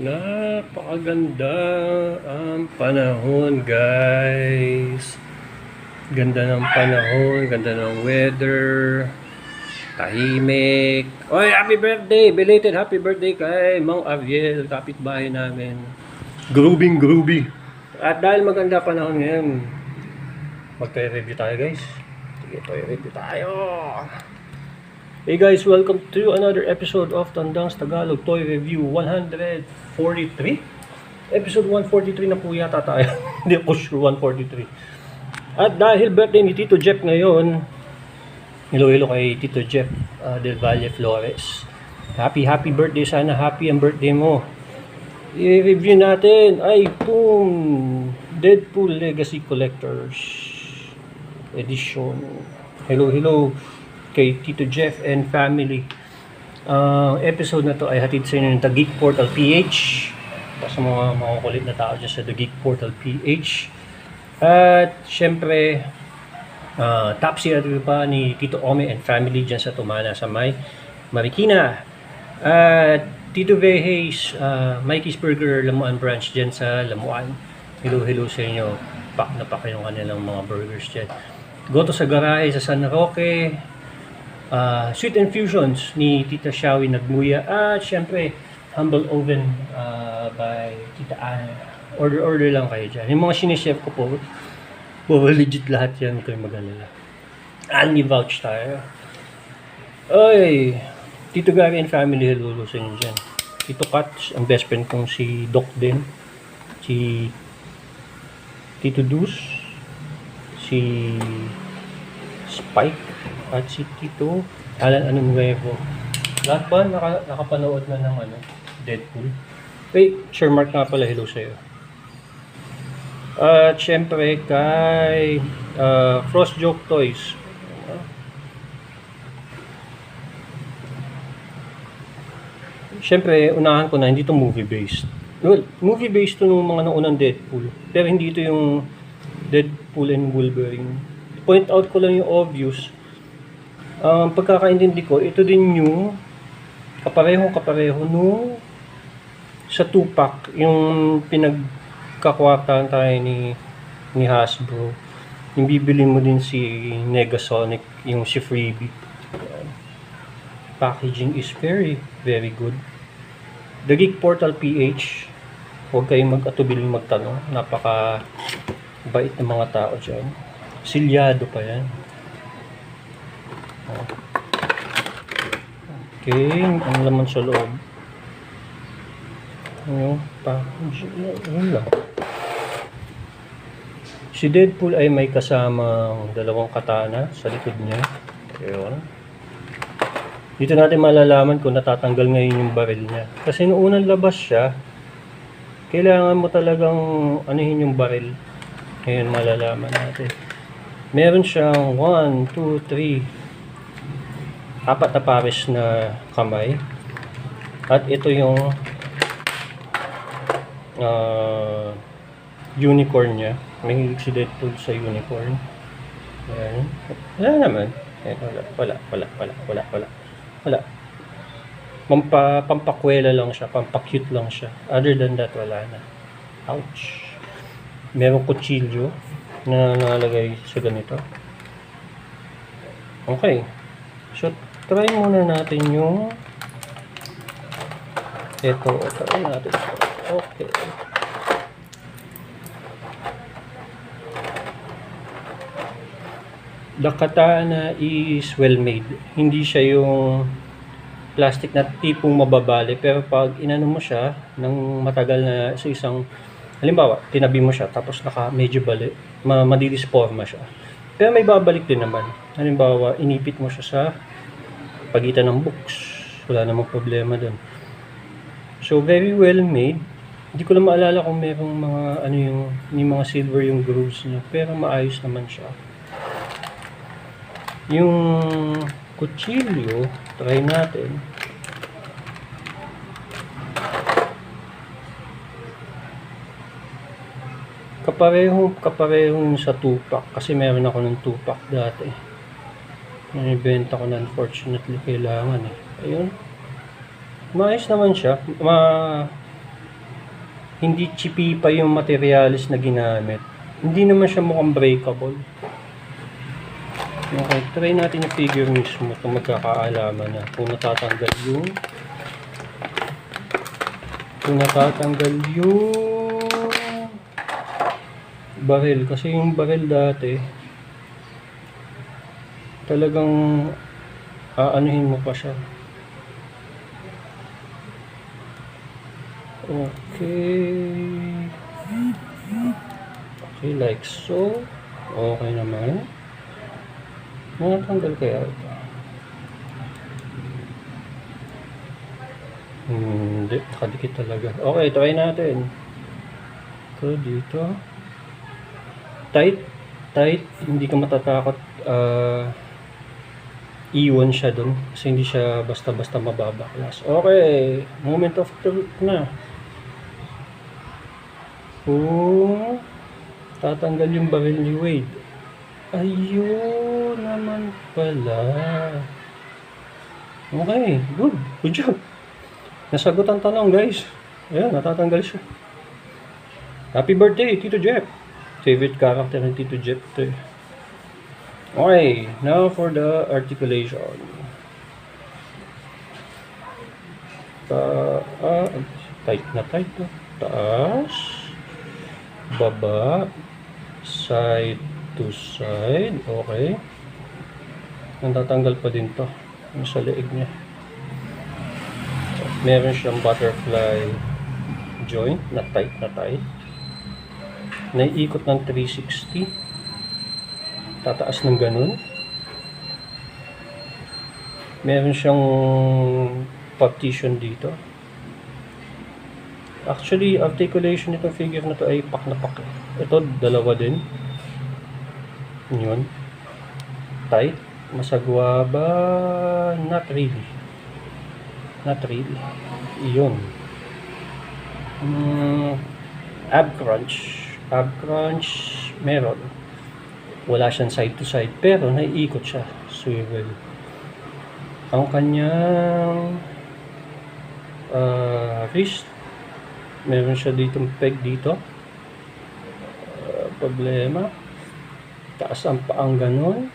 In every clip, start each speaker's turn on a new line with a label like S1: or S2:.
S1: Napakaganda ang panahon, guys. Ganda ng panahon, ganda ng weather. Tahimik. Oy, happy birthday! Belated happy birthday kay Mang Ariel, kapitbahay namin. Groovy. At dahil maganda panahon ngayon, magte-review tayo, guys. Sige, review tayo. Hey guys, welcome to another episode of Tandang's Tagalog Toy Review 143. Episode 143 na po yata tayo. Hindi ko sure 143. At dahil birthday ni Tito Jeff ngayon, hello kay Tito Jeff Del Valle Flores. Happy birthday, sana happy ang birthday mo. I-review natin ay itong Deadpool Legacy Collectors Edition. Hello kay Tito Jeff and family. Episode na to ay hatid sa inyo ng The Geek Portal PH. Sa mga makukulit na tao dyan sa The Geek Portal PH. At syempre, top secret pa ni Tito Ome and family dyan sa Tumana sa may Marikina. At Tito Vejes, Mikey's Burger Lamuan branch dyan sa Lamuan. Hello sa inyo. Pack na pack yung kanilang mga burgers dyan. Goto sa Garahe sa San Roque. Sweet Infusions ni Tita Shawi Nagmuya. At syempre, Humble Oven by Tita Ana. Order lang kayo dyan. Yung mga sinishef ko po, legit lahat yan. Ito yung mag-alala. Anli vouch tayo. Oy, Tito Gary and family, hello sa inyo dyan. Tito Kat, ang best friend kong si Doc din. Si Tito Dus. Si Spike. At si Tito Alan Nuevo. Lahat ba nakapanood na ng Deadpool? Wait, Sir Mark nga pala, hello sa'yo. At syempre kay Frost Joke Toys. Syempre, unahan ko na, hindi ito movie-based. Well, movie-based ito nung mga naunang Deadpool. Pero hindi ito yung Deadpool and Wolverine. Point out ko lang yung obvious. Pagkakaintindi ko, ito din yung kapareho nung sa Tupac, yung pinagkakwartahan tayo ni Hasbro. Yung bibili mo din si Negasonic, yung si Freebie. Packaging is very good. The Geek Portal PH, huwag kayong mag-atubiling magtanong. Napaka bait ng mga tao dyan. Silyado pa yan. Okay, ang laman sa loob. Yun lang. Si Deadpool ay may kasamang dalawang katana sa likod niya. Ayun. Dito natin malalaman kung natatanggal ngayon yung baril niya. Kasi noong unang labas siya, kailangan mo talagang anuhin yung baril. Ngayon malalaman natin. Meron siyang 1, 2, 3, 4 na pares na kamay. At ito yung unicorn niya. May hilig si Deadpool sa unicorn. Ayan. Wala naman. Wala. Pampakwela lang siya. Pampakute lang siya. Other than that, wala na. Ouch. Merong kutsilyo na nalagay sa ganito. Okay. So, try muna natin yung ito. Try natin. Okay. The katana is well made. Hindi siya yung plastic na tipong mababali. Pero pag inano mo siya ng matagal na sa isang, halimbawa, tinabi mo siya tapos medyo bali, madidisforma siya. Pero may babalik din naman. Halimbawa, inipit mo siya sa pagitan ng books. Wala namang problema dun. So, very well made. Hindi ko lang maalala kung merong mga, may mga silver yung grooves niya. Pero maayos naman siya. Yung kutsilyo, try natin. Kaparehong sa Tupac. Kasi meron ako ng Tupac dati. Nabenta ko na, unfortunately kailangan Ayun. Maayos naman siya. hindi chippy pa yung materialis na ginamit. Hindi naman siya mukhang breakable. Okay, try natin yung figure mismo kung magkakaalaman na kung natatanggal yung baril. Kasi yung baril dati talagang aanuhin mo pa siya. Okay, like so. Okay naman. Natanggal kaya ito? Hindi, nakadikit talaga. Okay, try natin. Ito dito. Tight, hindi ka matatakot iwan siya dun kasi hindi siya basta-basta mababaklas. Okay, moment of truth na. Tatanggal yung baril ni Wade. Ayun naman pala. Okay, good job. Nasagot ang tanong, guys. Ayan, natatanggal siya. Happy birthday, Tito Jeff. Favorite character ng Tito Jeff to. Okay, now for the articulation. Tight na tight. Taas, baba, side to side. Okay. Natatanggal pa din to. Yung sa leeg niya. Meron siyang butterfly joint na tight. Naiikot ng 360. Tataas ng ganun. Meron siyang partition dito. Actually, articulation nitong figure na to ay pak na pak. Ito, dalawa din. Yun. Tight. Masagwa ba? Not really. Yun. Ab crunch. Meron. Wala siyang side to side. Pero naiikot siya. Swivel. Ang kanyang wrist. Meron siya ditong peg dito. Problema. Taas ang paang ganon.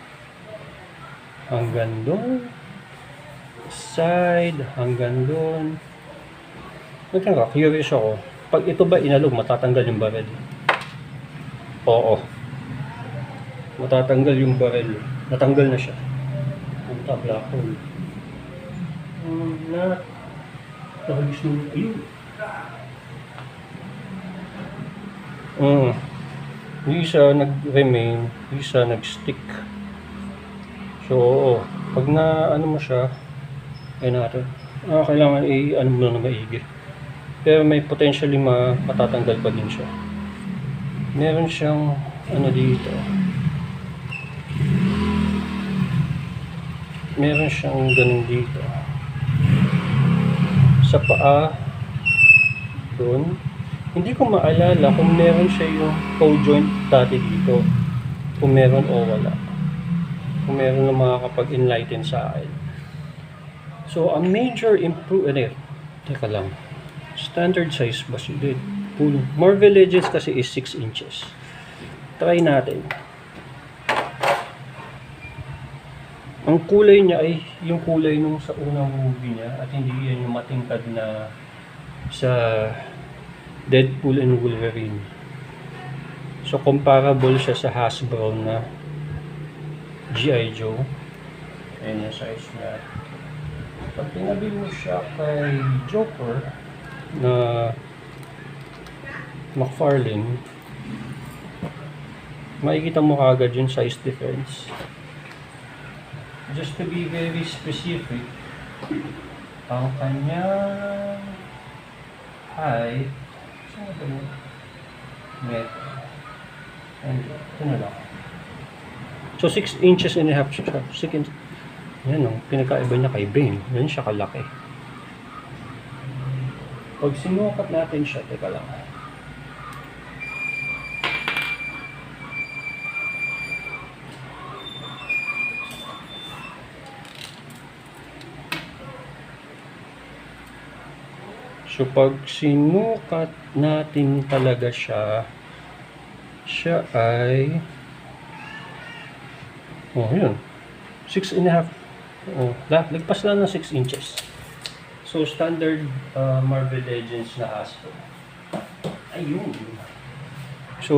S1: Hanggang doon. Side. Hanggang doon. Curious ako. Pag ito ba inalog, matatanggal yung baril? Oo. Matatanggal yung baril. Natanggal na siya. Punta black hole. Nahagis mo. Ayun. Yung isa nag-remain, yung isa nag-stick. So, pag na ano mo siya, ay natin, kailangan i-ano mo na maigi. Pero may potentially matatanggal pa din siya. Meron siyang ano dito. Meron siyang ganun dito. Sa paa, doon. Hindi ko maalala kung meron siya yung toe joint dati dito. Kung meron o wala. Kung meron na makakapag-enlighten sa akin. So, a major improvement. Teka lang. Standard size ba siya? Marvel Legends kasi is 6 inches. Try natin. Ang kulay niya ay yung kulay nung sa unang movie niya at hindi yan yung matingkad na sa Deadpool and Wolverine. So comparable siya sa Hasbro na G.I. Joe. Ayan yung size niya. Pag tinabi mo siya kay Joker na McFarlane, makikita mo kagad yung size difference. Just to be very specific, ang kanyang height, saan ito mo? Meter. And ito na lang. So 6 inches and a half siya. 6 inches. Yan o, pinagkaiba niya kay Bane. Yan siya kalaki. Pag sinukat natin siya, teka lang. So, pag sinukat natin talaga siya ay, yun, 6.5. Lagpas lang ng 6 inches. So, standard Marvel Legends na ASCO. Ayun. So,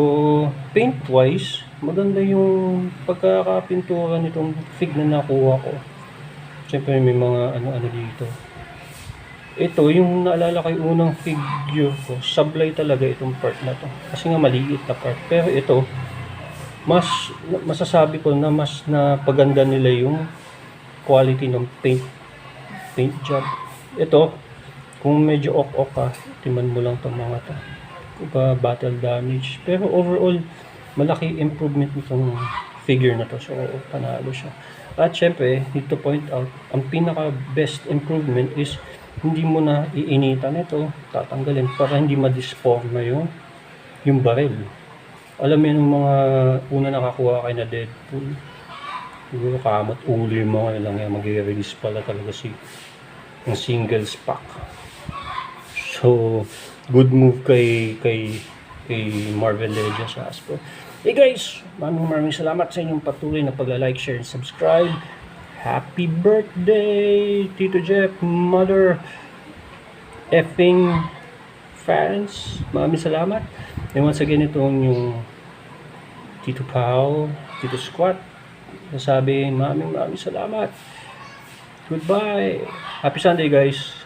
S1: paint-wise, maganda yung pagkakapintura nitong fig na nakuha ko. Siyempre, may mga ano-ano dito. Ito, yung naalala ko yung unang figure ko, sablay talaga itong part na to. Kasi nga maliit na part. Pero ito, masasabi ko na mas napaganda nila yung quality ng paint job. Ito, kung medyo ok-ok ka, timan mo lang itong mga to. Battle damage. Pero overall, malaki improvement nitong figure na to. So, panalo siya. At syempre, need to point out, ang pinaka best improvement is hindi mo na iinitan ito, tatanggalin para hindi ma-disform yung baril. Alam mo yung mga una nakakuha kayo na Deadpool, siguro kamot ulo yung mga ilang yan, mag-release pala talaga yung single pack. So, good move kay Marvel Legends Aspo. Hey guys, maraming salamat sa inyong patuloy na pag-like, share, and subscribe. Happy birthday, Tito Jeff, mother effing fans. Maraming salamat. And once again, itong yung Tito Pao, Tito Squat. Nasabi, maraming salamat. Goodbye. Happy Sunday, guys.